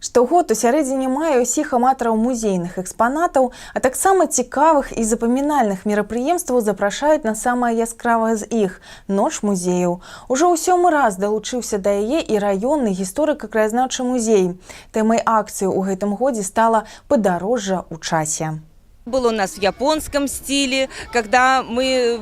Штогод у сярэдзіне мая ўсіх аматараў музейных экспанатаў, а таксама цікавых і запамінальных мерапрыемстваў запрашаюць на самае яскравае з іх – Ноч музеяў. Ужо ў 7-мы раз далучыўся да яе і раённы гісторыка-краязнаўчы музей. Тэмай акцыі ў гэтым годзе стала падарожжа ў часе. Был у нас в японском стиле, когда мы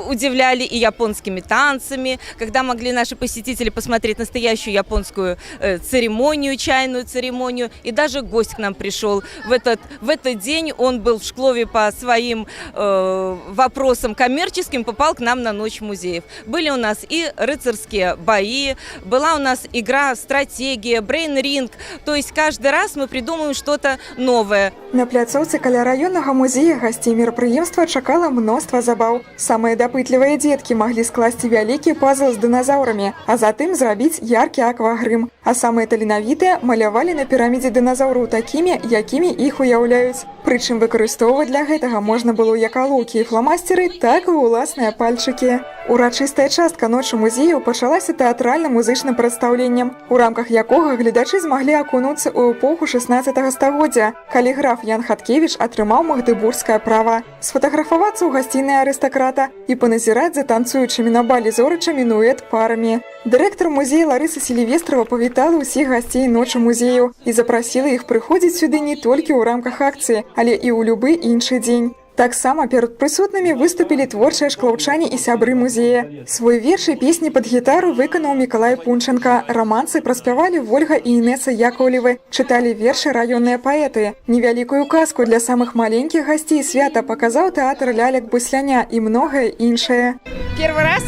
удивляли и японскими танцами, когда могли наши посетители посмотреть настоящую японскую церемонию, чайную церемонию. И даже гость к нам пришел. В этот день он был в Шклове по своим вопросам коммерческим, попал к нам на Ночь музеев. Были у нас и рыцарские бои, была у нас игра «Стратегия», «Брейн-ринг». То есть каждый раз мы придумываем что-то новое. На пляцоўцы каля раённага музея гасцей мерапрыемства чакала мноства забаў. Самыя дапытлівыя дзеткі маглі скласці вялікі пазл з дыназаўрамі, а затым зрабіць яркі аквагрым. А самыя таленавітыя малявалі на пірамідзе дыназаўраў такімі, якімі іх уяўляюць. Прычым выкарыстоўваць для гэтага можна было як алоўкі і фламасцеры, так і ўласныя пальчыкі. Урачыстая частка Ночы музеяў пачалася тэатральна-музычным прадстаўленнем, у рамках якога гледачы змаглі акунуцца ў эпоху 16-го стагоддзя, калі граф Ян Хаткевіч атрымаў магдыбургскае права, сфотаграфавацца ў гасцінай арыстакрата і паназіраць за танцуючымі на балі зорачамі нуэт парамі. Дырэктар музея Ларыса Селівестрава павітала ўсіх гасцей Ночы музеяў і запрасіла іх прыходзіць сюды не толькі ў рамках акцыі, але і ў любы іншы дзень. Таксама перад прысутнымі выступілі творчыя шклаўчане і сябры музея. Свой верш і песні пад гітару выканаў Мікалай Пунченка. Рамансы праспявалі Вольга і Інеса Яковлевы. Чыталі вершы раённыя паэты. Невялікую казку для самых маленькіх гасцей свята паказаў тэатр лялек Бусляня і многае іншае. Первый раз?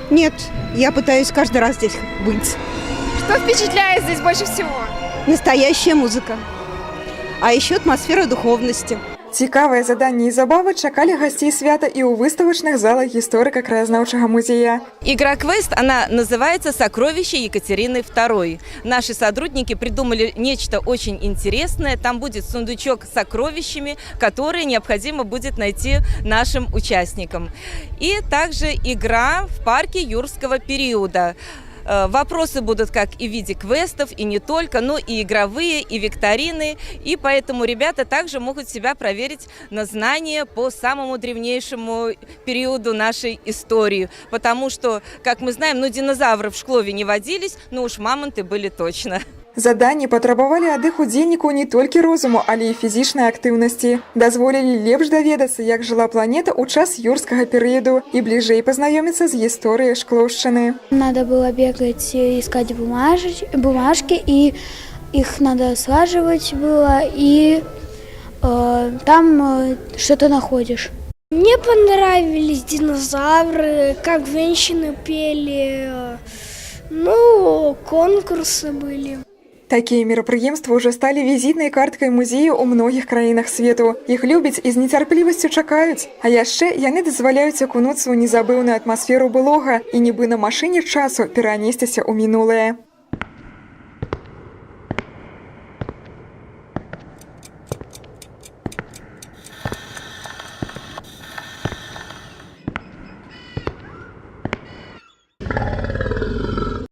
Нет, я пытаюсь каждый раз здесь быть. Что впечатляет здесь больше всего? Настоящая музыка. А еще атмосфера духовности. Цікавыя заданні і забавы чакалі гасцей свята і ў выставачных залах гісторыка-краязнаўчага музея. Игра-квест, она называется «Сокровища Екатерины II». Наши сотрудники придумали нечто очень интересное. Там будет сундучок с сокровищами, которые необходимо будет найти нашим участникам. И также игра в парке юрского периода. Вопросы будут как и в виде квестов, и не только, но и игровые, и викторины. И поэтому ребята также могут себя проверить на знания по самому древнейшему периоду нашей истории. Потому что, как мы знаем, динозавры в Шклове не водились, но уж мамонты были точно. Заданні патрабавалі ад іх удзельнікаў не толькі розуму, але і фізічнай актыўнасці. Дазволілі лепш даведацца, як жыла планета ў час юрскага перыяду і бліжэй пазнаёміцца з гісторыяй Шклоўшчыны. Надо было бегать, искать бумажки, и их надо слаживать было, и там что-то находишь. Мне понравились динозавры, как женщины пели, конкурсы были. Такія мерапрыемствы ўжо сталі візітнай карткай музею ў многіх краінах свету. Іх любяць і з нецярплівасцю чакаюць. А яшчэ яны дазваляюць акунуцца ў незабыўную атмасферу былога і нібы на машыне часу перанесціся ў мінулае.